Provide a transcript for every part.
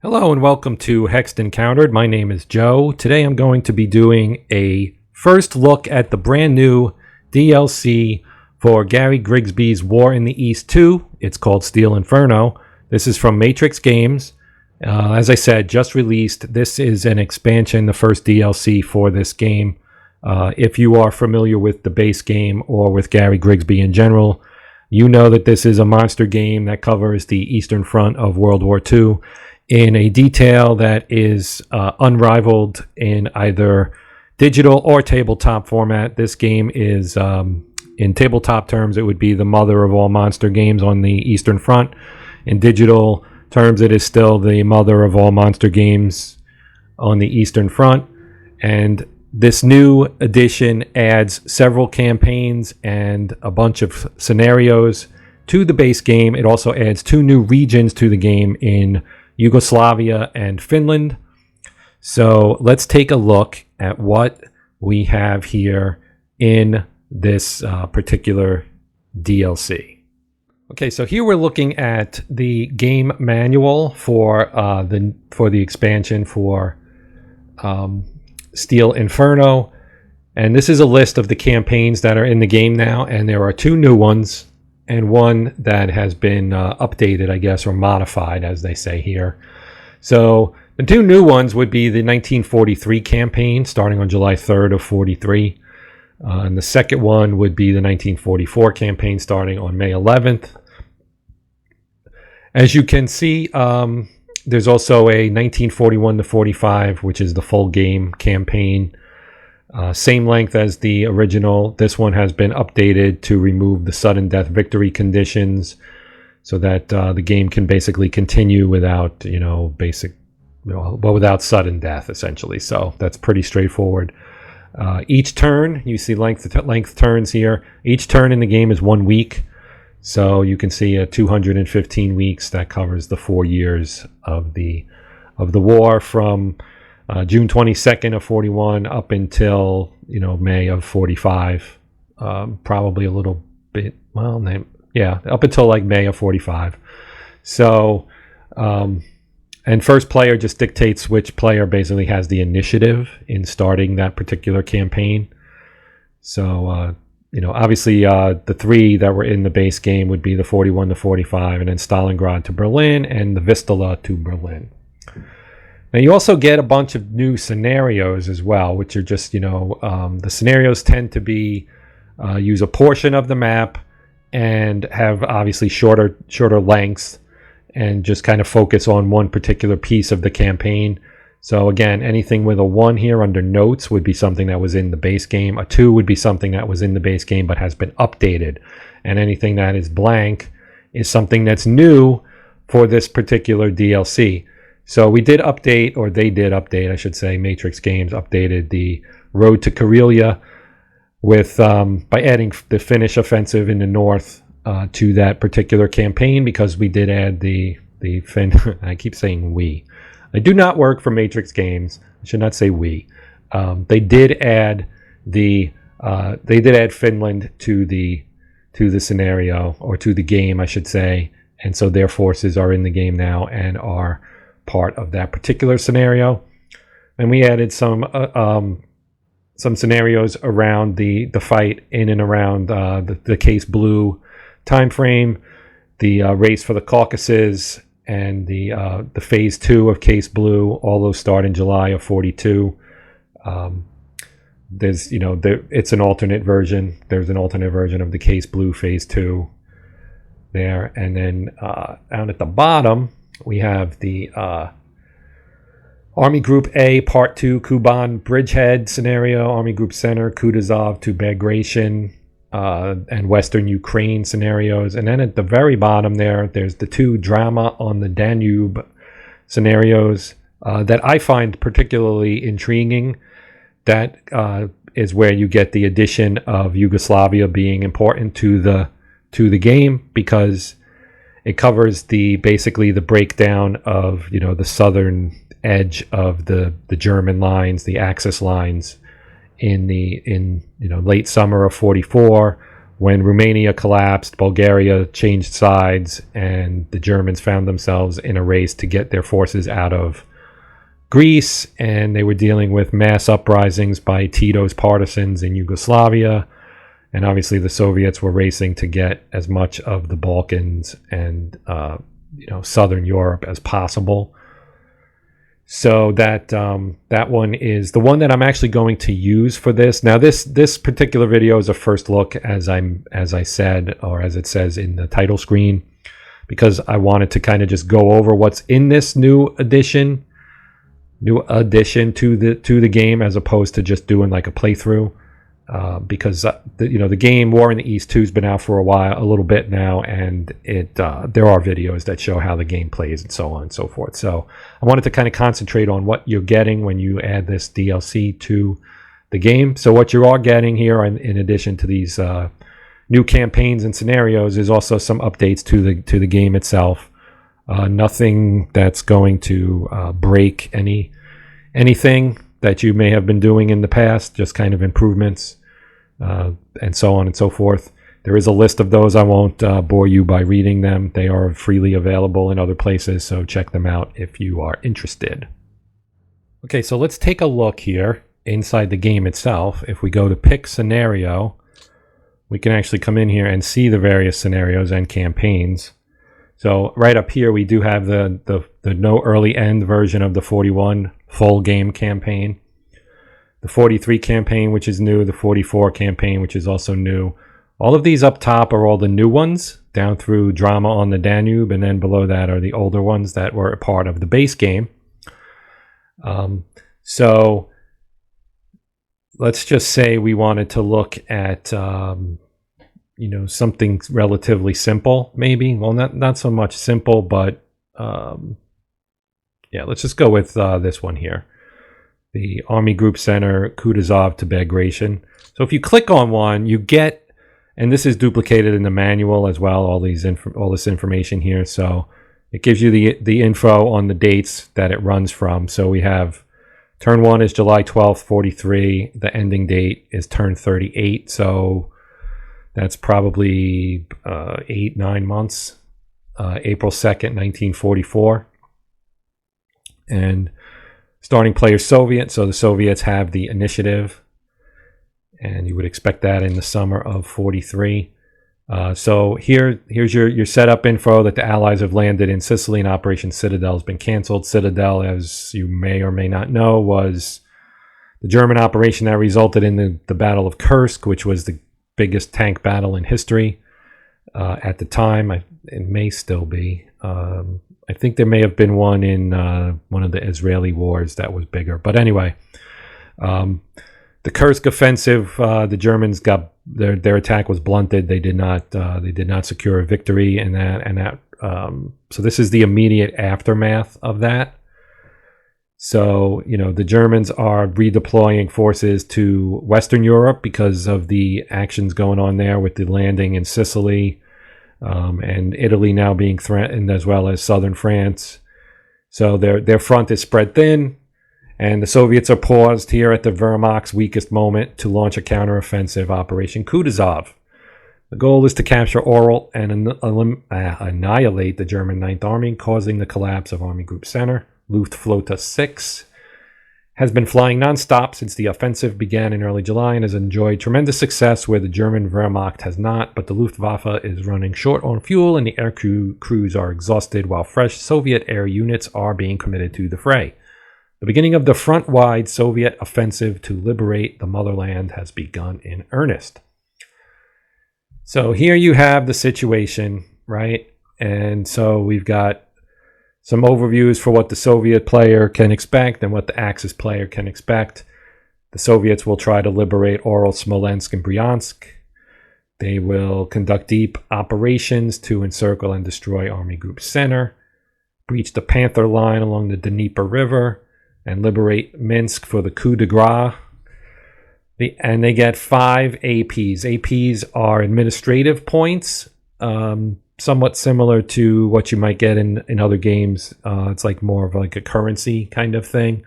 Hello and welcome to Hexed Encountered. My name is Joe. Today I'm going to be doing a first look at the brand new DLC for Gary Grigsby's War in the East 2. It's called Steel Inferno. This is from Matrix Games. As I said, just released. This is an expansion, the first DLC for this game. If you are familiar with the base game or with Gary Grigsby in general, you know that this is a monster game that covers the Eastern Front of World War II in a detail that is unrivaled in either digital or tabletop format. This game is, in tabletop terms, it would be the mother of all monster games on the Eastern Front. In digital terms, it is still the mother of all monster games on the Eastern Front. And this new edition adds several campaigns and a bunch of scenarios to the base game. It also adds 2 new regions to the game in Yugoslavia and Finland. So let's take a look at what we have here in this particular DLC. Okay, so here we're looking at the game manual for the expansion for Steel Inferno, and this is a list of the campaigns that are in the game now, and there are 2 new ones and one that has been updated, I guess, or modified, as they say here. So the 2 new ones would be the 1943 campaign, starting on July 3rd of 43. And the second one would be the 1944 campaign, starting on May 11th. As you can see, there's also a 1941 to 45, which is the full game campaign. Same length as the original. This one has been updated to remove the sudden death victory conditions so that the game can basically continue without, without sudden death, essentially. So that's pretty straightforward. Each turn, you see length turns here. Each turn in the game is 1 week. So you can see 215 weeks. That covers the 4 years of the war from June 22nd of 41 up until May of 45, probably a little bit, up until like May of 45. So and first player just dictates which player basically has the initiative in starting that particular campaign. So obviously the 3 that were in the base game would be the 41 to 45, and then Stalingrad to Berlin and the Vistula to Berlin. Now you also get a bunch of new scenarios as well, which are just, the scenarios tend to be use a portion of the map and have obviously shorter lengths and just kind of focus on one particular piece of the campaign. So again, anything with a 1 here under notes would be something that was in the base game. A 2 would be something that was in the base game but has been updated. And anything that is blank is something that's new for this particular DLC. So we did update, or they did update, I should say, Matrix Games updated the Road to Karelia with by adding the Finnish offensive in the north to that particular campaign, because we did add the I keep saying we. I do not work for Matrix Games. I should not say we. They did add Finland to the scenario, or to the game, I should say, and so their forces are in the game now and are part of that particular scenario. And we added some scenarios around the fight in and around the Case Blue time frame, the race for the Caucasus, and the phase 2 of Case Blue. All those start in July of 42. There's it's an alternate version. There's an alternate version of the Case Blue phase 2 there. And then down at the bottom we have the Army Group A Part 2 Kuban Bridgehead scenario, Army Group Center Kutuzov to Bagration, and Western Ukraine scenarios. And then at the very bottom there's the 2 Drama on the Danube scenarios that I find particularly intriguing. That is where you get the addition of Yugoslavia being important to the game, because it covers basically the breakdown of the southern edge of the German lines, the Axis lines, in late summer of 44, when Romania collapsed, Bulgaria changed sides, and the Germans found themselves in a race to get their forces out of Greece, and they were dealing with mass uprisings by Tito's partisans in Yugoslavia, and obviously the Soviets were racing to get as much of the Balkans and Southern Europe as possible. So that one is the one that I'm actually going to use for this. Now this particular video is a first look, as I said, or as it says in the title screen, because I wanted to kind of just go over what's in this new addition to the game, as opposed to just doing like a playthrough. Because the game War in the East 2 has been out for a little bit now, and there are videos that show how the game plays and so on and so forth. So I wanted to kind of concentrate on what you're getting when you add this DLC to the game. So what you are getting here, in addition to these new campaigns and scenarios, is also some updates to the game itself. Nothing that's going to break anything that you may have been doing in the past, just kind of improvements, and so on and so forth. There is a list of those. I won't bore you by reading them. They are freely available in other places, so check them out if you are interested. Okay, so let's take a look here inside the game itself. If we go to pick scenario, we can actually come in here and see the various scenarios and campaigns. So right up here, we do have the no early end version of the 41 full game campaign, the 43 campaign, which is new, the 44 campaign, which is also new. All of these up top are all the new ones, down through Drama on the Danube, and then below that are the older ones that were a part of the base game. So let's just say we wanted to look at something relatively simple, maybe. Well, not so much simple, but yeah, let's just go with this one here, the Army Group Center Kutuzov to Bagration. So if you click on one, you get, and this is duplicated in the manual as well, all this information here. So it gives you the info on the dates that it runs from. So we have turn 1 is July 12th, 43. The ending date is turn 38. So that's probably 8-9 months. April 2nd, 1944. And starting player Soviet, so the Soviets have the initiative, and you would expect that in the summer of 43. So here's your setup info that the Allies have landed in Sicily, and Operation Citadel has been canceled. Citadel, as you may or may not know, was the German operation that resulted in the Battle of Kursk, which was the biggest tank battle in history at the time. It may still be. I think there may have been one in one of the Israeli wars that was bigger. But anyway, the Kursk offensive, the Germans got their attack was blunted. They did not secure a victory in that. So this is the immediate aftermath of that. So the Germans are redeploying forces to Western Europe because of the actions going on there with the landing in Sicily. And Italy now being threatened, as well as southern France. So their front is spread thin, and the Soviets are paused here at the Wehrmacht's weakest moment to launch a counteroffensive, Operation Kutuzov. The goal is to capture Orel and annihilate the German 9th Army, causing the collapse of Army Group Center. Luftflotte 6 has been flying nonstop since the offensive began in early July and has enjoyed tremendous success where the German Wehrmacht has not, but the Luftwaffe is running short on fuel and the air crews are exhausted while fresh Soviet air units are being committed to the fray. The beginning of the front-wide Soviet offensive to liberate the motherland has begun in earnest. So here you have the situation, right? And so we've got some overviews for what the Soviet player can expect and what the Axis player can expect. The Soviets will try to liberate Orel, Smolensk, and Bryansk. They will conduct deep operations to encircle and destroy Army Group Center, breach the Panther Line along the Dnieper River, and liberate Minsk for the coup de grace. And they get 5 APs. APs are administrative points, somewhat similar to what you might get in other games. It's like more of like a currency kind of thing.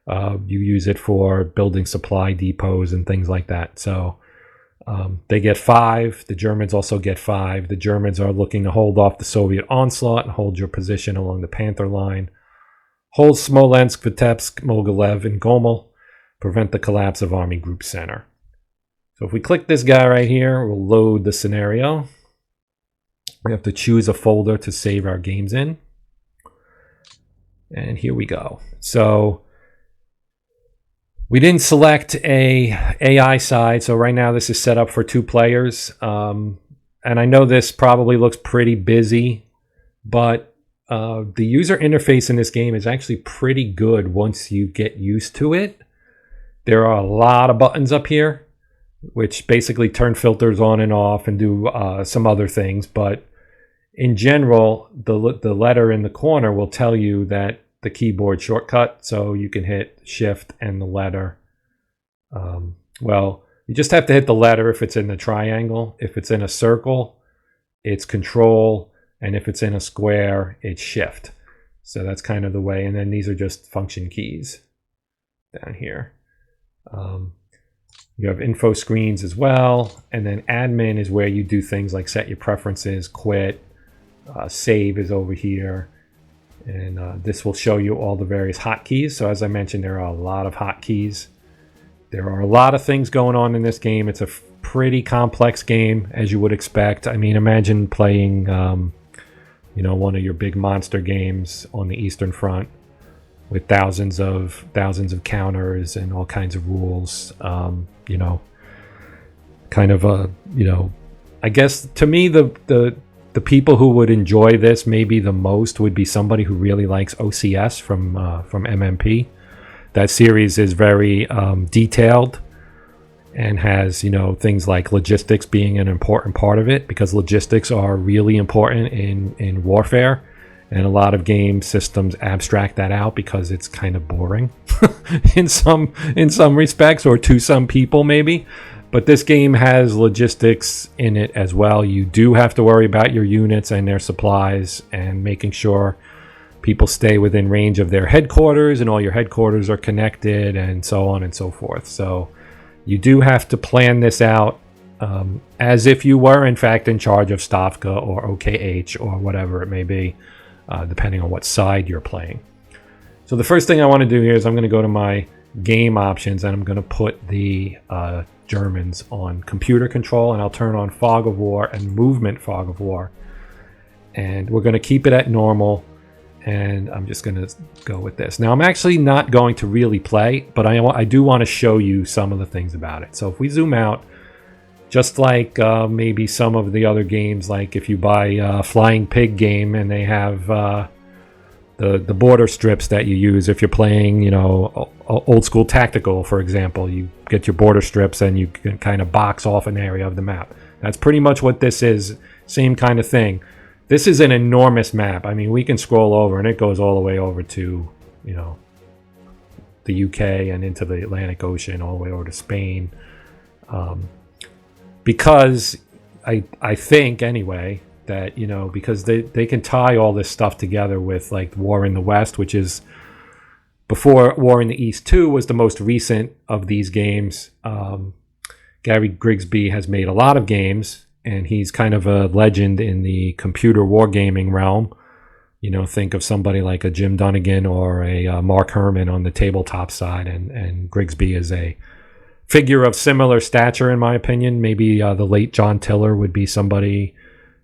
You use it for building supply depots and things like that. So They get 5. The Germans also get 5. The Germans are looking to hold off the Soviet onslaught and hold your position along the Panther Line. Hold Smolensk, Vitebsk, Mogilev, and Gomel. Prevent the collapse of Army Group Center. So if we click this guy right here, we'll load the scenario. We have to choose a folder to save our games in. And here we go. So we didn't select a AI side, so right now this is set up for 2 players. And I know this probably looks pretty busy, but the user interface in this game is actually pretty good once you get used to it. There are a lot of buttons up here, which basically turn filters on and off and do some other things. But in general, the letter in the corner will tell you that the keyboard shortcut, so you can hit shift and the letter. Well, you just have to hit the letter if it's in the triangle. If it's in a circle, it's control, and if it's in a square, it's shift. So that's kind of the way. And then these are just function keys down here. You have info screens as well, and then admin is where you do things like set your preferences, quit, save is over here. And this will show you all the various hotkeys. So as I mentioned, there are a lot of hotkeys. There are a lot of things going on in this game. It's a pretty complex game, as you would expect. I mean, imagine playing, one of your big monster games on the Eastern Front with thousands of counters and all kinds of rules. I guess to me the people who would enjoy this maybe the most would be somebody who really likes OCS from MMP. That series is very detailed and has, things like logistics being an important part of it, because logistics are really important in warfare. And a lot of game systems abstract that out because it's kind of boring in some respects, or to some people maybe. But this game has logistics in it as well. You do have to worry about your units and their supplies and making sure people stay within range of their headquarters and all your headquarters are connected and so on and so forth. So you do have to plan this out as if you were in fact in charge of Stavka or OKH or whatever it may be, depending on what side you're playing. So the first thing I want to do here is I'm going to go to my game options and I'm going to put the Germans on computer control, and I'll turn on fog of war and movement fog of war, and we're going to keep it at normal, and I'm just going to go with this. Now I'm actually not going to really play, but I do want to show you some of the things about it. So if we zoom out, just like maybe some of the other games, like if you buy Flying Pig game and they have the border strips that you use if you're playing, old school tactical, for example. You get your border strips and you can kind of box off an area of the map. That's pretty much what this is. Same kind of thing. This is an enormous map. I mean, we can scroll over and it goes all the way over to, the UK and into the Atlantic Ocean, all the way over to Spain. Because I think anyway that, because they can tie all this stuff together with like War in the West, which is before War in the East 2 was the most recent of these games. Gary Grigsby has made a lot of games, and he's kind of a legend in the computer wargaming realm. Think of somebody like a Jim Dunnigan or a Mark Herman on the tabletop side, and Grigsby is a figure of similar stature, in my opinion. Maybe the late John Tiller would be somebody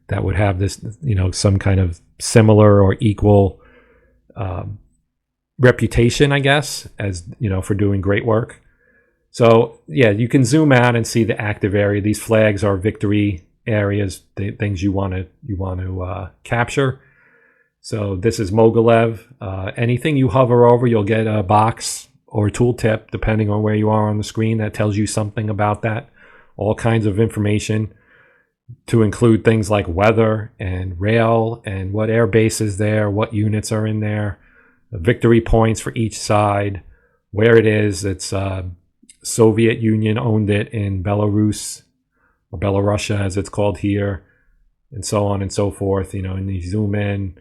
that would have this, some kind of similar or equal reputation, I guess, as, for doing great work. So, yeah, you can zoom out and see the active area. These flags are victory areas, the things you want to capture. So this is Mogilev. Anything you hover over, you'll get a box or a tooltip, depending on where you are on the screen, that tells you something about that. All kinds of information, to include things like weather and rail and what air base is there, what units are in there, the victory points for each side, where it is. It's Soviet Union owned it in Belarus, or Belarusia as it's called here, and so on and so forth. And you zoom in,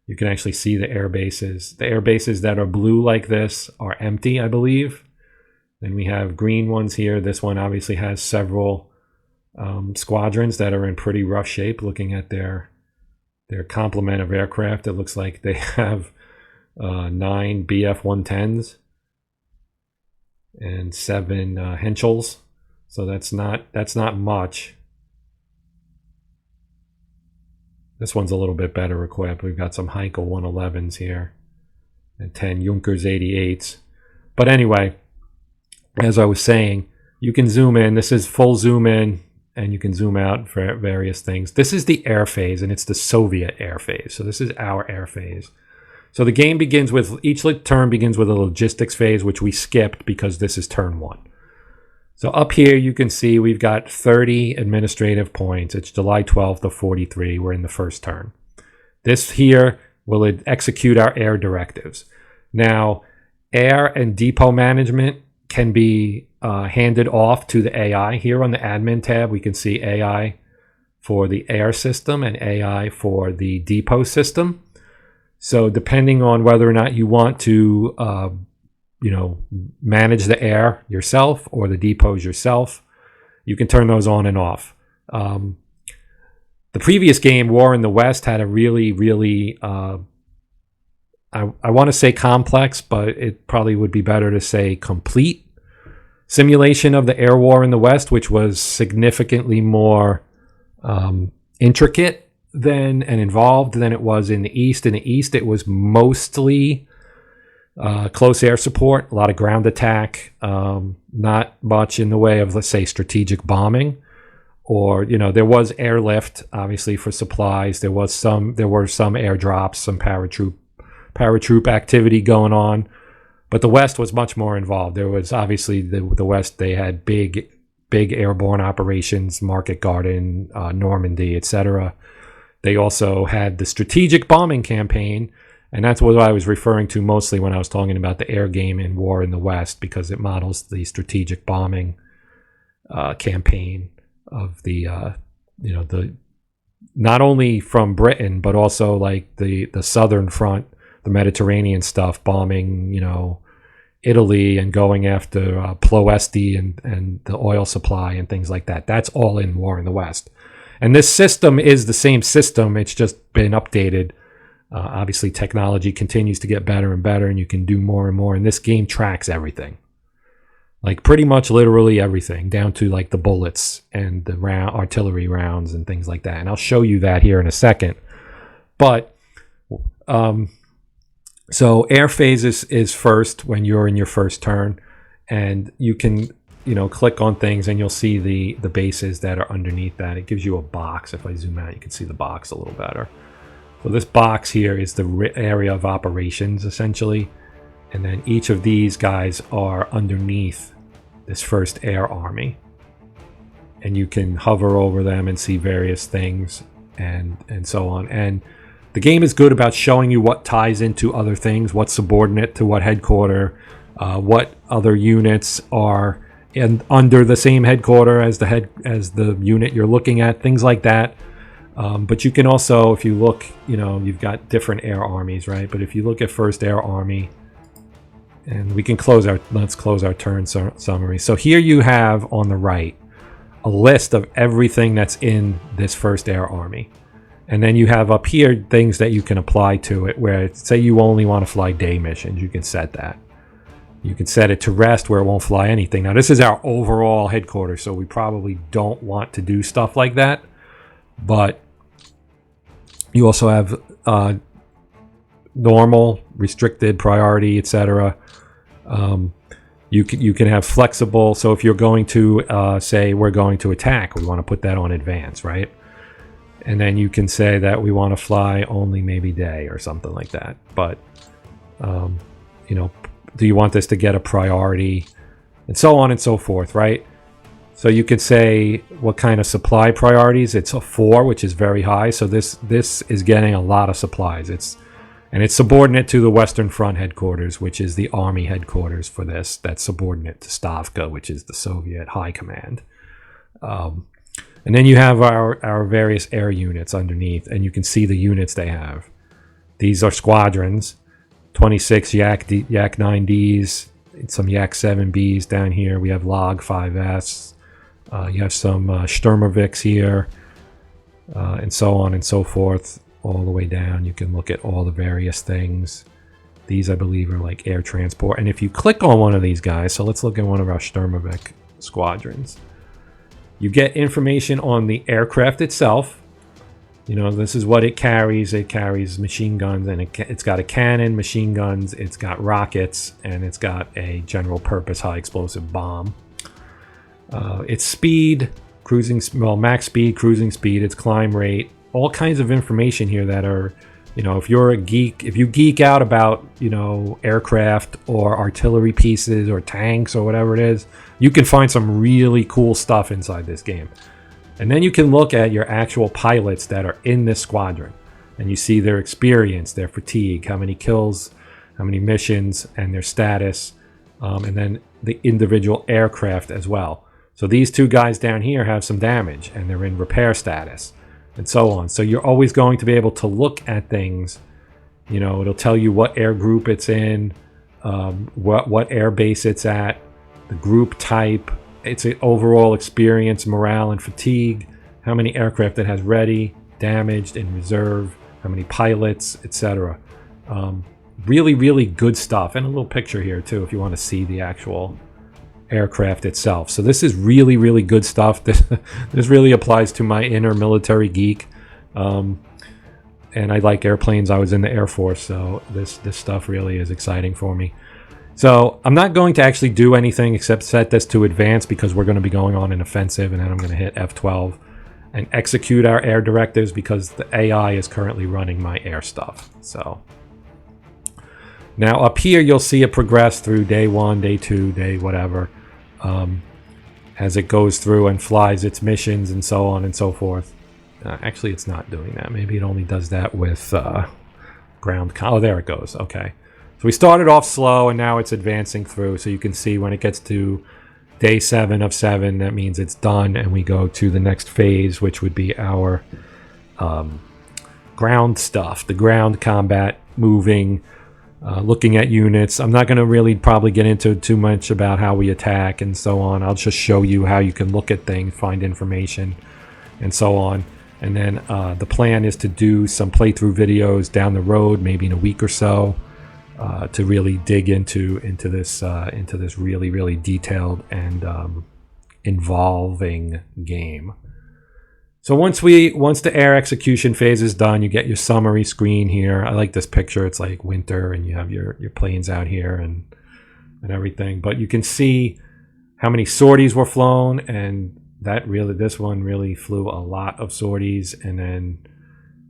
you can actually see the air bases. The air bases that are blue like this are empty, I believe. Then we have green ones here. This one obviously has several squadrons that are in pretty rough shape. Looking at their complement of aircraft, it looks like they have 9 BF-110s and 7 Henschels. So that's not much. This one's a little bit better equipped. We've got some Heinkel 111s here and 10 Junkers 88s. But anyway, as I was saying, you can zoom in. This is full zoom in, and you can zoom out for various things. This is the air phase, and it's the Soviet air phase. So this is our air phase. So the game begins with, each turn begins with a logistics phase, which we skipped because this is turn 1. So up here you can see we've got 30 administrative points. It's July 12th of 43. We're in the first turn. This here will execute our air directives. Now, air and depot management can be handed off to the AI. Here on the admin tab, we can see AI for the air system and AI for the depot system. So depending on whether or not you want to manage the air yourself or the depots yourself, you can turn those on and off. The previous game, War in the West, had a really I want to say complex, but it probably would be better to say complete simulation of the air war in the West, which was significantly more intricate and involved than it was in the East. In the East, it was mostly close air support, a lot of ground attack, not much in the way of, let's say, strategic bombing, or there was airlift, obviously, for supplies. There were some airdrops, some paratroop activity going on, but the West was much more involved. There was obviously the West. They had big airborne operations, Market Garden, Normandy, etc. They also had the strategic bombing campaign. And that's what I was referring to mostly when I was talking about the air game in War in the West, because it models the strategic bombing campaign of the not only from Britain, but also like the southern front, the Mediterranean stuff, bombing, Italy and going after Ploesti and the oil supply and things like that. That's all in War in the West. And this system is the same system. It's just been updated. Obviously, technology continues to get better and better, and you can do more and more. And this game tracks everything, like pretty much literally everything, down to like the bullets and the artillery rounds and things like that. And I'll show you that here in a second. But so air phase is first when you're in your first turn, and you can click on things and you'll see the bases that are underneath that. It gives you a box. If I zoom out, you can see the box a little better. So this box here is the area of operations, essentially. And then each of these guys are underneath this first air army. And you can hover over them and see various things and so on. And the game is good about showing you what ties into other things, what's subordinate to what headquarter, what other units are under the same headquarter as the unit you're looking at, things like that. But you can also, if you look, you've got different air armies, right? But if you look at First Air Army, and let's close our turn summary. So here you have on the right a list of everything that's in this First Air Army. And then you have up here things that you can apply to it, where say you only want to fly day missions, you can set that. You can set it to rest where it won't fly anything. Now this is our overall headquarters, so we probably don't want to do stuff like that. But you also have normal, restricted, priority, etc. You can have flexible. So if you're going to say we're going to attack, we want to put that on advance, right? And then you can say that we want to fly only maybe day or something like that. But do you want this to get a priority, and so on and so forth, right? So you could say what kind of supply priorities. It's a 4, which is very high. So this is getting a lot of supplies. It's subordinate to the Western Front headquarters, which is the Army headquarters for this. That's subordinate to Stavka, which is the Soviet High Command. And then you have our various air units underneath, and you can see the units they have. These are squadrons, 26 Yak 9Ds, some Yak 7Bs down here. We have Log 5S. You have some Sturmovix here, and so on and so forth, all the way down. You can look at all the various things. These, I believe, are like air transport. And if you click on one of these guys, so let's look at one of our Sturmovik squadrons. You get information on the aircraft itself. You know, this is what it carries. It carries machine guns, and it's got a cannon, machine guns, it's got rockets, and it's got a general purpose high explosive bomb. Its speed, cruising, well, max speed, cruising speed, its climb rate, all kinds of information here that are, you know, if you're a geek, if you geek out about, you know, aircraft or artillery pieces or tanks or whatever it is, you can find some really cool stuff inside this game. And then you can look at your actual pilots that are in this squadron, and you see their experience, their fatigue, how many kills, how many missions, and their status, and then the individual aircraft as well. So these two guys down here have some damage, and they're in repair status, and so on. So you're always going to be able to look at things. You know, it'll tell you what air group it's in, what air base it's at, the group type, its overall experience, morale, and fatigue, how many aircraft it has ready, damaged, in reserve, how many pilots, etc. Really, really good stuff. And a little picture here, too, if you want to see the actual aircraft itself. So this is really, really good stuff. This really applies to my inner military geek. And I like airplanes. I was in the Air Force, so this stuff really is exciting for me. So I'm not going to actually do anything except set this to advance, because we're going to be going on an offensive, and then I'm going to hit F12 and execute our air directives, because the AI is currently running my air stuff. So now up here you'll see it progress through day 1, day 2, day whatever, as it goes through and flies its missions and so on and so forth. Actually, it's not doing that. Maybe it only does that with ground. Oh, there it goes. Okay. So we started off slow, and now it's advancing through. So you can see when it gets to day 7 of 7, that means it's done, and we go to the next phase, which would be our ground stuff, the ground combat, moving, looking at units. I'm not going to really probably get into too much about how we attack and so on. I'll just show you how you can look at things, find information, and so on. And then the plan is to do some playthrough videos down the road, maybe in a week or so. To really dig into this really, really detailed and involving game. So once the air execution phase is done, you get your summary screen here. I like this picture. It's like winter, and you have your planes out here and everything. But you can see how many sorties were flown, and this one really flew a lot of sorties. And then,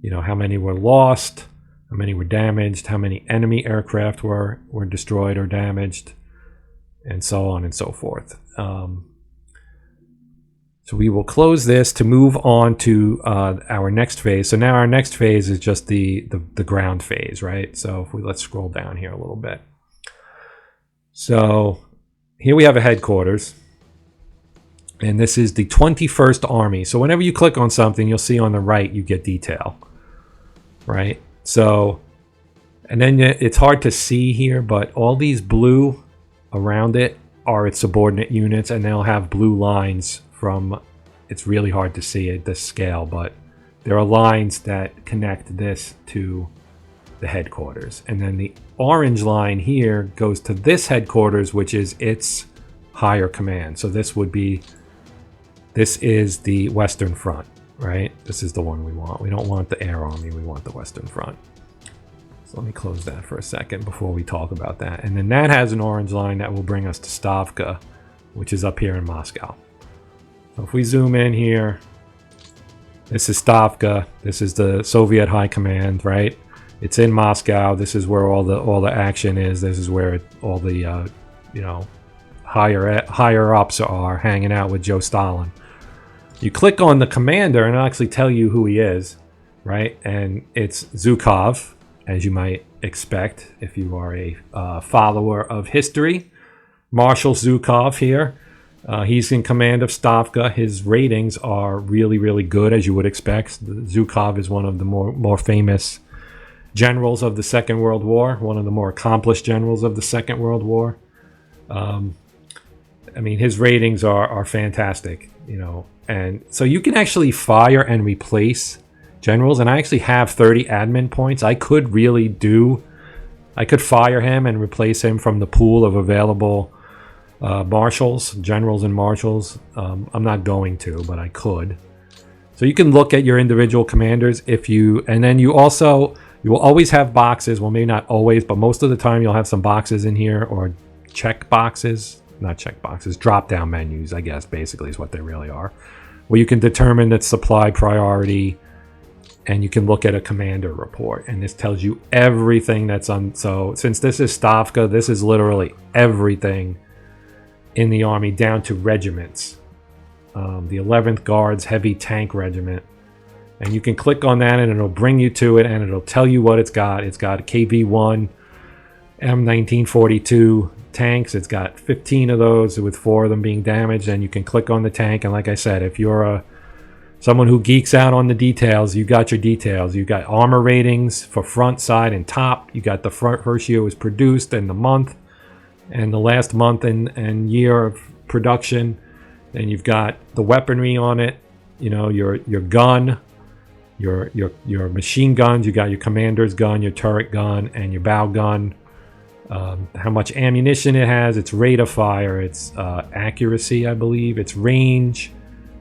you know, how many were lost, how many were damaged, how many enemy aircraft were destroyed or damaged, and so on and so forth. So we will close this to move on to our next phase. So now our next phase is just the ground phase, right? So let's scroll down here a little bit. So here we have a headquarters, and this is the 21st Army. So whenever you click on something, you'll see on the right you get detail, right? So, and then it's hard to see here, but all these blue around it are its subordinate units, and they'll have blue lines from, it's really hard to see at this scale, but there are lines that connect this to the headquarters. And then the orange line here goes to this headquarters, which is its higher command. So this is the Western Front. Right? This is the one we want. We don't want the Air Army. We want the Western Front. So let me close that for a second before we talk about that. And then that has an orange line that will bring us to Stavka, which is up here in Moscow. So if we zoom in here, this is Stavka. This is the Soviet High Command, right? It's in Moscow. This is where all the action is. This is where all the you know, higher ups are hanging out with Joe Stalin. You click on the commander, and it'll actually tell you who he is, right? And it's Zhukov, as you might expect if you are a follower of history. Marshal Zhukov here. He's in command of Stavka. His ratings are really, really good, as you would expect. Zhukov is one of the more famous generals of the Second World War, one of the more accomplished generals of the Second World War. I mean, his ratings are fantastic. you know. And so you can actually fire and replace generals, and I actually have 30 admin points. I could fire him and replace him from the pool of available marshals, generals and marshals. I'm not going to, but I could. So you can look at your individual commanders and then you will always have boxes. Well, maybe not always, but most of the time you'll have some boxes in here, or drop down menus, I guess basically is what they really are, where you can determine the supply priority, and you can look at a commander report, and this tells you everything that's on. So since this is Stavka, this is literally everything in the army down to regiments. The 11th Guards Heavy Tank Regiment, and you can click on that and it'll bring you to it, and it'll tell you what it's got. It's got KV-1 M1942 tanks. It's got 15 of those, with 4 of them being damaged, and you can click on the tank. And like I said, if you're someone who geeks out on the details, you got your details. You got armor ratings for front, side, and top. You got the first year was produced, and the month, and the last month and year of production. Then you've got the weaponry on it, you know, your gun, your machine guns. You got your commander's gun, your turret gun, and your bow gun. How much ammunition it has, its rate of fire, its accuracy, I believe, its range,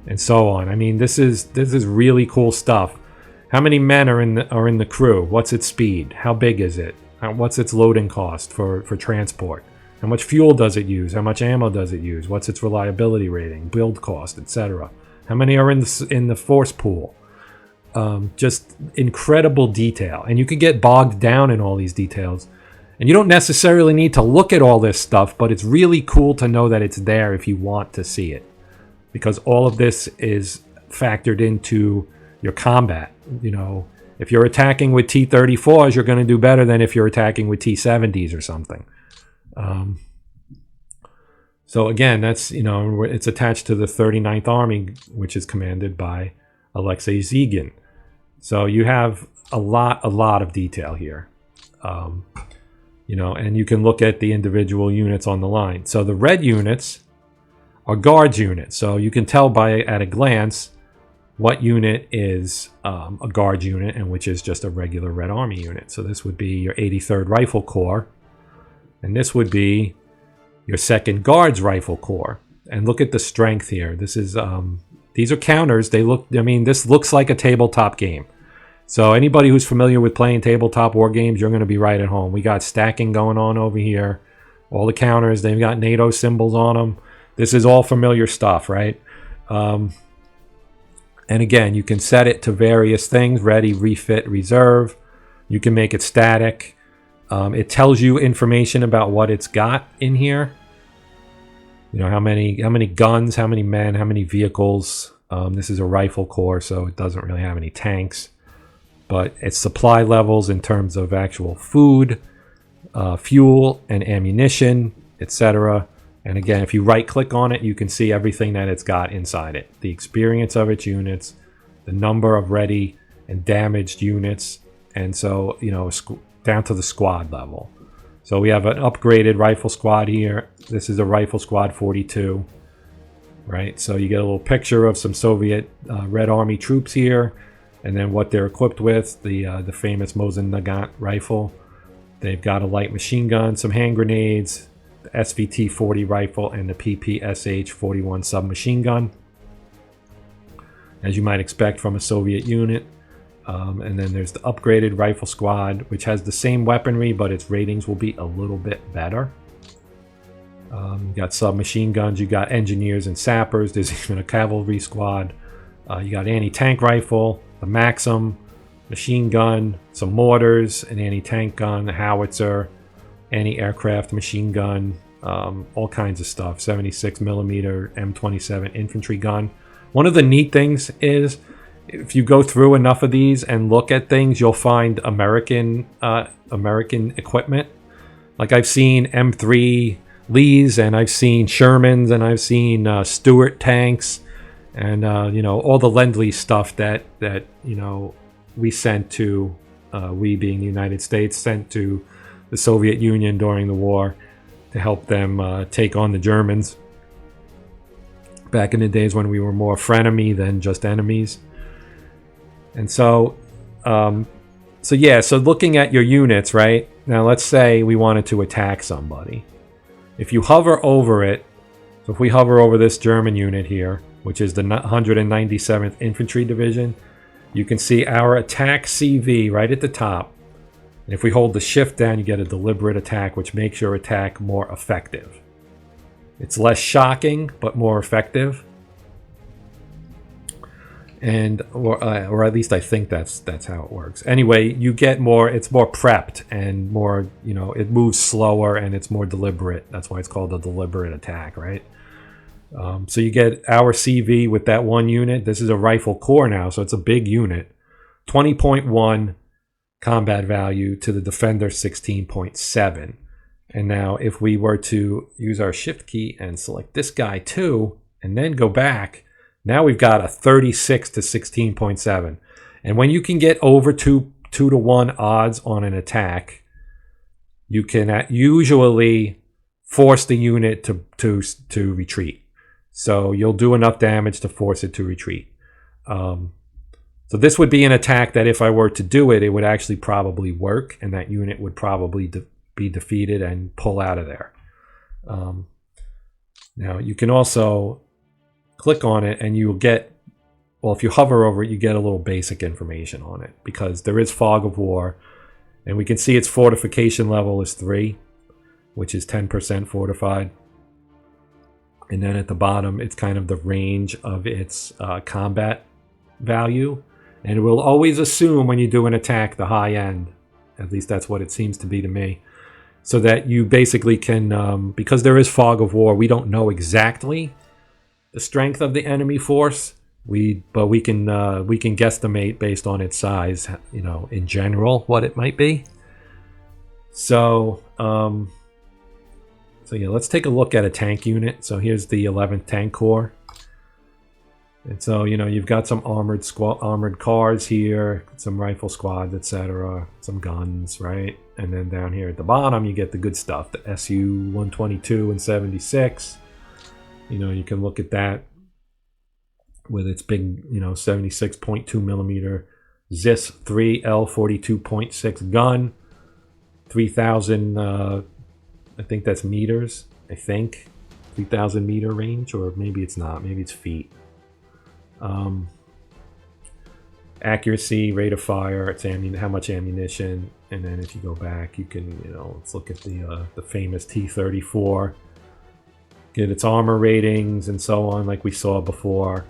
and so on. I mean, this is really cool stuff. How many men are in the crew? What's its speed? How big is it? What's its loading cost for transport? How much fuel does it use? How much ammo does it use? What's its reliability rating, build cost, etc.? How many are in the force pool? Just incredible detail, and you can get bogged down in all these details. And you don't necessarily need to look at all this stuff, but it's really cool to know that it's there if you want to see it, because all of this is factored into your combat. You know, if you're attacking with T-34s, you're going to do better than if you're attacking with T-70s or something. So again, that's, you know, it's attached to the 39th Army, which is commanded by Alexei Zygin. So you have a lot of detail here. You know, and you can look at the individual units on the line. So the red units are guards units. So you can tell at a glance what unit is a guard unit and which is just a regular Red Army unit. So this would be your 83rd Rifle Corps, and this would be your 2nd Guards Rifle Corps. And look at the strength here. This is these are counters. This looks like a tabletop game. So anybody who's familiar with playing tabletop war games, you're going to be right at home. We got stacking going on over here. All the counters, they've got NATO symbols on them. This is all familiar stuff, right? And again, you can set it to various things: ready, refit, reserve. You can make it static. It tells you information about what it's got in here. You know, how many guns, how many men, how many vehicles. This is a rifle corps, so it doesn't really have any tanks. But its supply levels in terms of actual food, fuel, and ammunition, etc. And again, if you right-click on it, you can see everything that it's got inside it. The experience of its units, the number of ready and damaged units, and so, you know, down to the squad level. So we have an upgraded rifle squad here. This is a rifle squad 42, right? So you get a little picture of some Soviet Red Army troops here, and then what they're equipped with, the famous Mosin Nagant rifle. They've got a light machine gun, some hand grenades, the SVT-40 rifle, and the PPSH-41 submachine gun, as you might expect from a Soviet unit. And then there's the upgraded rifle squad, which has the same weaponry, but its ratings will be a little bit better. You got submachine guns, you got engineers and sappers, there's even a cavalry squad. You got anti-tank rifle, the Maxim, machine gun, some mortars, an anti-tank gun, a howitzer, anti-aircraft machine gun, all kinds of stuff. 76mm M27 infantry gun. One of the neat things is, if you go through enough of these and look at things, you'll find American equipment. Like I've seen M3 Lees, and I've seen Shermans, and I've seen Stuart tanks, and you know, all the Lend-Lease stuff that you know, we sent to, we being the United States, sent to the Soviet Union during the war to help them take on the Germans. back in the days when we were more frenemy than just enemies. And so, so looking at your units, right? Now, let's say we wanted to attack somebody. If you hover over it, so if we hover over this German unit here, which is the 197th Infantry Division, you can see our attack CV right at the top. And if we hold the shift down, you get a deliberate attack, which makes your attack more effective. It's less shocking, but more effective. And or at least I think that's how it works. Anyway, you get more. It's more prepped and more. It moves slower and it's more deliberate. That's why it's called a deliberate attack, right? So you get our CV with that one unit. This is a rifle corps now, so it's a big unit. 20.1 combat value to the defender 16.7. And now if we were to use our shift key and select this guy too, and then go back, now we've got a 36 to 16.7. And when you can get over 2 to 1 odds on an attack, you can usually force the unit to retreat. So you'll do enough damage to force it to retreat. So this would be an attack that if I were to do it, it would actually probably work, and that unit would probably be defeated and pull out of there. Now you can also click on it and you will get, well, if you hover over it, you get a little basic information on it, because there is fog of war, and we can see its fortification level is 3, which is 10% fortified. And then at the bottom, it's kind of the range of its combat value. And it will always assume when you do an attack the high end. At least that's what it seems to be to me. So that you basically can, because there is fog of war, we don't know exactly the strength of the enemy force. But we can guesstimate based on its size, in general, what it might be. So yeah, let's take a look at a tank unit. So here's the 11th Tank Corps. And so, you've got some armored cars here, some rifle squads, etc., some guns, right? And then down here at the bottom, you get the good stuff, the SU-122 and 76. You can look at that with its big, 76.2 millimeter ZIS 3 L42.6 gun, 3,000, I think that's meters, 3,000 meter range, or maybe it's not, maybe it's feet. Accuracy, rate of fire, it's how much ammunition, and then if you go back, you can, let's look at the famous T-34, get its armor ratings and so on, like we saw before,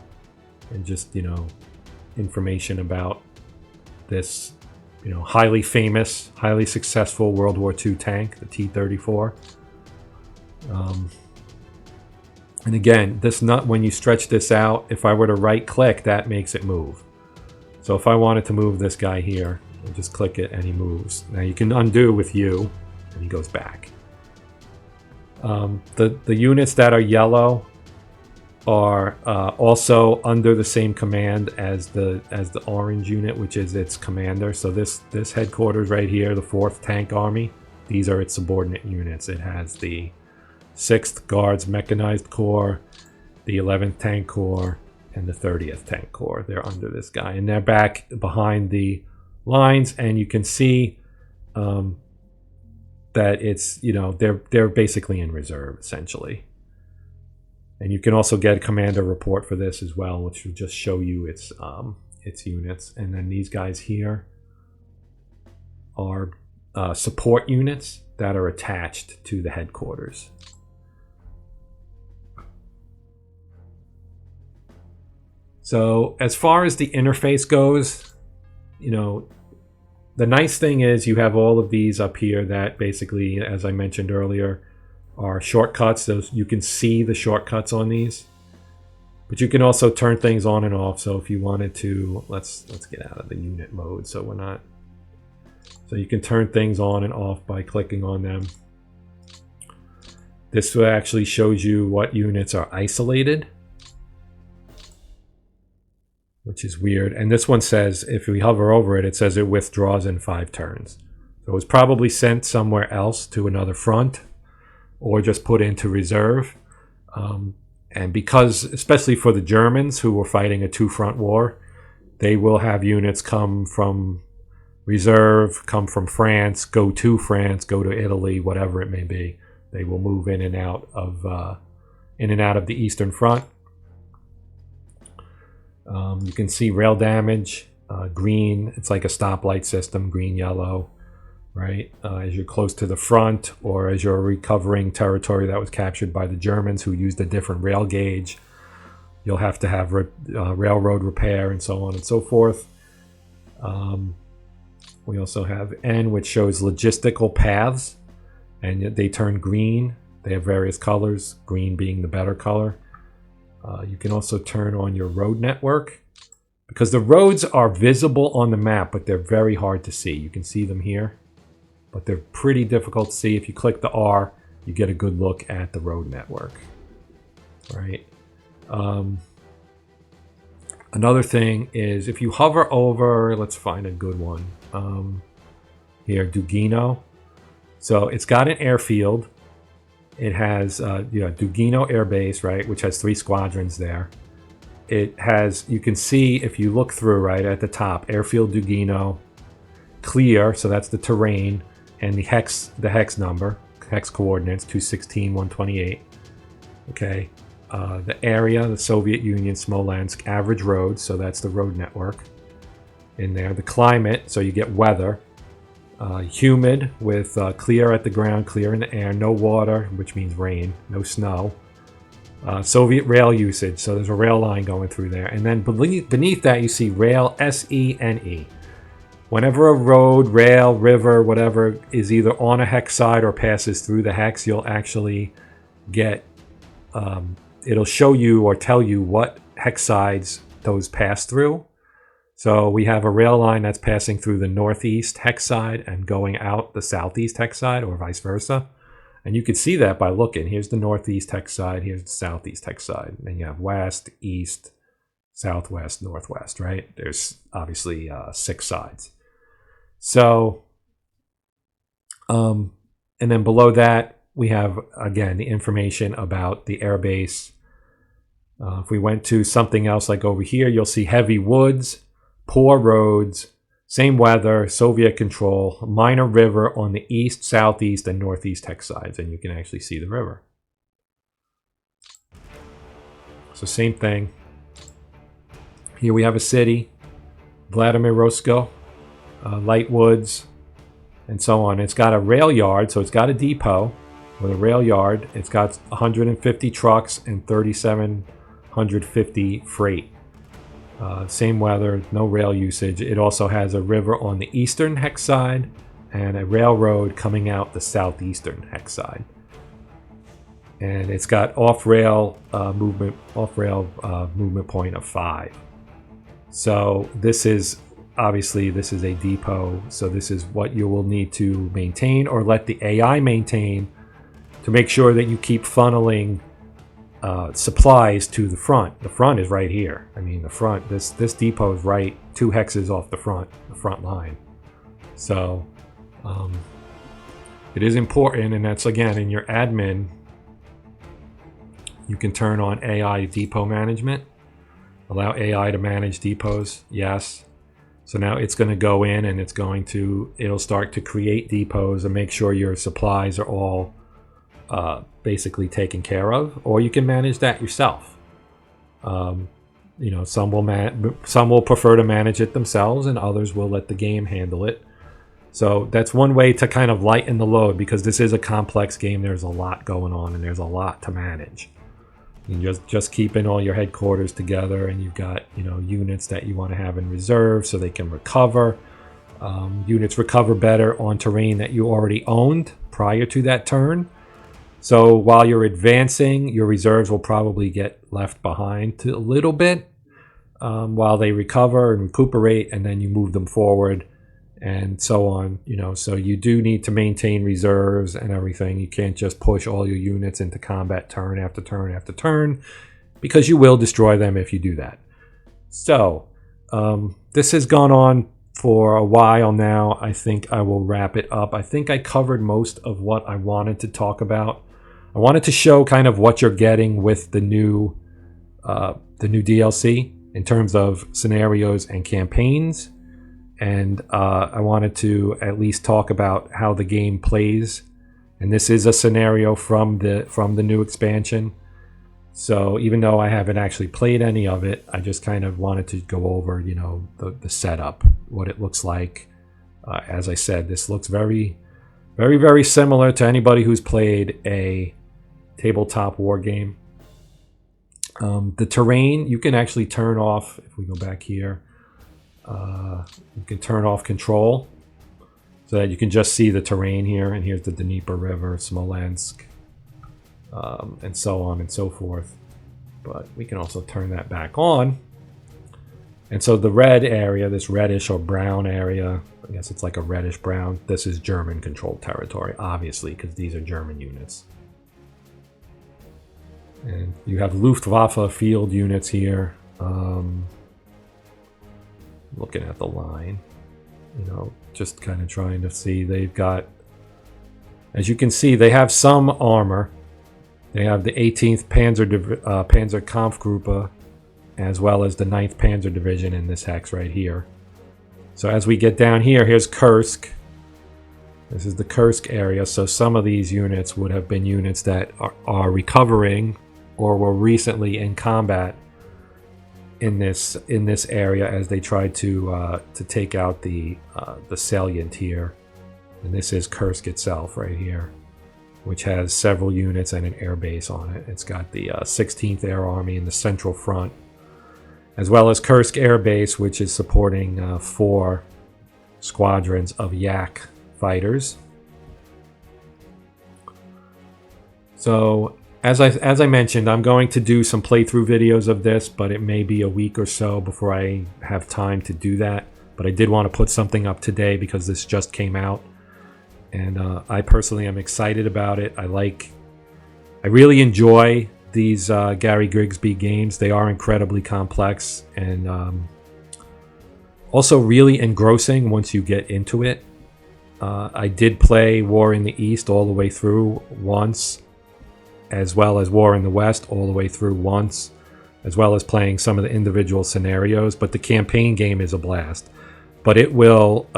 and just, information about this, highly famous, highly successful World War II tank, the T-34. And again, when you stretch this out, if I were to right click, that makes it move. So if I wanted to move this guy here, I just click it and he moves. Now you can undo with U and he goes back. The units that are yellow are also under the same command as the orange unit, which is its commander. So this headquarters right here, the 4th Tank Army, these are its subordinate units. It has the 6th Guards Mechanized Corps, the 11th Tank Corps, and the 30th Tank Corps. They're under this guy, and they're back behind the lines, and you can see that it's, they're basically in reserve, essentially. And you can also get a commander report for this as well, which will just show you its units. And then these guys here are support units that are attached to the headquarters. So as far as the interface goes, the nice thing is you have all of these up here that basically, as I mentioned earlier, are shortcuts. So you can see the shortcuts on these, but you can also turn things on and off. So if you wanted to, let's get out of the unit mode. So you can turn things on and off by clicking on them. This actually shows you what units are isolated, which is weird. And this one says, if we hover over it, it says it withdraws in 5 turns. So it was probably sent somewhere else to another front, or just put into reserve. And And because, especially for the Germans who were fighting a two-front war, they will have units come from reserve, come from France, go to Italy, whatever it may be. They will move in and out of the Eastern Front. You can see rail damage, green. It's like a stoplight system, green, yellow, right? As you're close to the front, or as you're recovering territory that was captured by the Germans who used a different rail gauge, you'll have to have railroad repair and so on and so forth. We also have N, which shows logistical paths, and they turn green. They have various colors, green being the better color. You can also turn on your road network, because the roads are visible on the map, but they're very hard to see. You can see them here, but they're pretty difficult to see. If you click the R, you get a good look at the road network, right? Another thing is if you hover over, let's find a good one. Here, Dugino. So it's got an airfield. It has Dugino Air Base, right, which has 3 squadrons there. It has, you can see if you look through, right, at the top, Airfield Dugino, clear, so that's the terrain, and the hex number, hex coordinates, 216, 128. Okay. The area, the Soviet Union, Smolensk, average roads, so that's the road network in there. The climate, so you get weather. Humid with clear at the ground, clear in the air, no water, which means rain, no snow. Soviet rail usage, so there's a rail line going through there. And then beneath that you see rail, SENE. Whenever a road, rail, river, whatever is either on a hex side or passes through the hex, you'll actually get, it'll show you or tell you what hex sides those pass through. So we have a rail line that's passing through the northeast hex side and going out the southeast hex side, or vice versa. And you can see that by looking. Here's the northeast hex side, here's the southeast hex side. And then you have west, east, southwest, northwest, right? There's obviously 6 sides. So, and then below that, we have, again, the information about the airbase. If we went to something else like over here, you'll see heavy woods, poor roads, same weather, Soviet control, minor river on the east, southeast, and northeast hex sides, and you can actually see the river. So same thing. Here we have a city, Vladimirovsk, light woods, and so on. It's got a rail yard, so it's got a depot with a rail yard. It's got 150 trucks and 3,750 freight. Same weather, no rail usage. It also has a river on the eastern hex side and a railroad coming out the southeastern hex side. And it's got off-rail movement point of 5. So this is obviously a depot. So this is what you will need to maintain or let the AI maintain to make sure that you keep funneling supplies to the front. The front is right here. I mean, the front, this depot is right 2 hexes off the front line. So it is important, and that's again in your admin. You can turn on AI depot management. Allow AI to manage depots. Yes. So now it's going to go in and it'll start to create depots and make sure your supplies are all basically taken care of, or you can manage that yourself. Some will prefer to manage it themselves, and others will let the game handle it. So that's one way to kind of lighten the load, because this is a complex game. There's a lot going on, and there's a lot to manage. You just keeping all your headquarters together, and you've got units that you want to have in reserve so they can recover. Units recover better on terrain that you already owned prior to that turn. So while you're advancing, your reserves will probably get left behind a little bit while they recover and recuperate, and then you move them forward and so on. So you do need to maintain reserves and everything. You can't just push all your units into combat turn after turn after turn, because you will destroy them if you do that. So this has gone on for a while now. I think I will wrap it up. I think I covered most of what I wanted to talk about. I wanted to show kind of what you're getting with the new DLC in terms of scenarios and campaigns, and I wanted to at least talk about how the game plays. And this is a scenario from the new expansion. So even though I haven't actually played any of it, I just kind of wanted to go over, you know, the setup, what it looks like. As I said, this looks very, very, very similar to anybody who's played a tabletop war game. The terrain, you can actually turn off. If we go back here, you can turn off control so that you can just see the terrain here. And here's the Dnieper River, Smolensk, and so on and so forth. But we can also turn that back on. And so the red area, this reddish or brown area, I guess it's like a reddish brown, this is German controlled territory, obviously, because these are German units. And you have Luftwaffe field units here. Looking at the line, you know, just kind of trying to see. They've got, as you can see, they have some armor. They have the 18th Panzer Kampfgruppe, as well as the 9th Panzer Division in this hex right here. So as we get down here, here's Kursk. This is the Kursk area. So some of these units would have been units that are recovering or were recently in combat in this area as they tried to take out the salient here. And this is Kursk itself right here, which has several units and an air base on it. It's got the 16th Air Army in the central front, as well as Kursk Air Base, which is supporting 4 squadrons of Yak fighters. So as I mentioned, I'm going to do some playthrough videos of this, but it may be a week or so before I have time to do that. But I did want to put something up today because this just came out, and I personally am excited about it. I really enjoy these Gary Grigsby games. They are incredibly complex and also really engrossing once you get into it. I did play War in the East all the way through once, as well as War in the West all the way through once, as well as playing some of the individual scenarios. But the campaign game is a blast. But it will,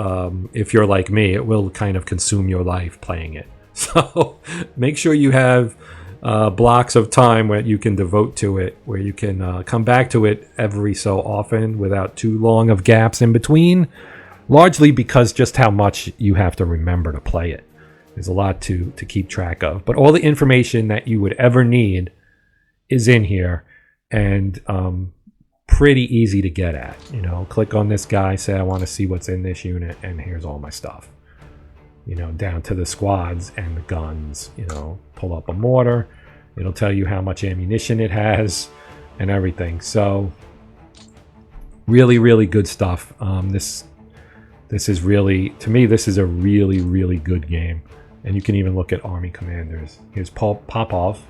if you're like me, it will kind of consume your life playing it. So make sure you have blocks of time where you can devote to it, where you can come back to it every so often without too long of gaps in between, largely because just how much you have to remember to play it. There's a lot to keep track of. But all the information that you would ever need is in here, and pretty easy to get at. You know, click on this guy, say I want to see what's in this unit, and here's all my stuff. You know, down to the squads and the guns. You know, pull up a mortar, it'll tell you how much ammunition it has and everything. So really, really good stuff. This is really, to me, this is a really, really good game. And you can even look at army commanders. Here's Popov,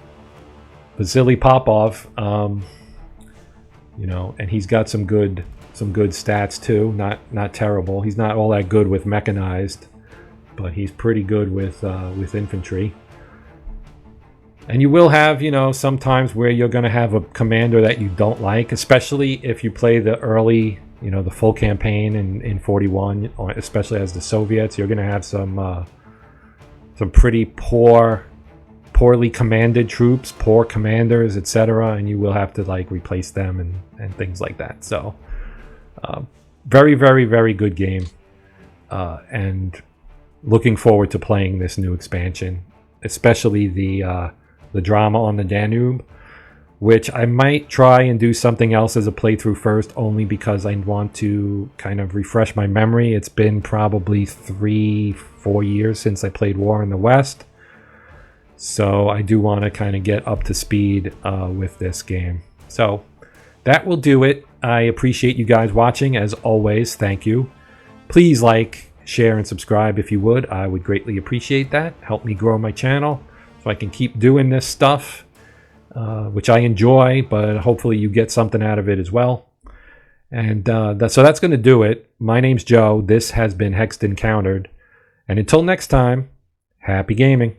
Vasily Popov. You know, and he's got some good stats too. Not terrible. He's not all that good with mechanized, but he's pretty good with infantry. And you will have, you know, sometimes where you're going to have a commander that you don't like, especially if you play the early, you know, the full campaign in 41, or especially as the Soviets. You're going to have some pretty poorly commanded troops, poor commanders, etc., and you will have to like replace them and things like that. So very, very, very good game, and looking forward to playing this new expansion, especially the drama on the Danube, which I might try and do something else as a playthrough first, only because I want to kind of refresh my memory. It's been probably 3-4 years since I played War in the West, so I do want to kind of get up to speed with this game. So that will do it. I appreciate you guys watching, as always. Thank you. Please like, share, and subscribe if you would. I would greatly appreciate that. Help me grow my channel so I can keep doing this stuff, which I enjoy, but hopefully you get something out of it as well. And so that's going to do it. My name's Joe. This has been Hexed Encountered. And until next time, happy gaming.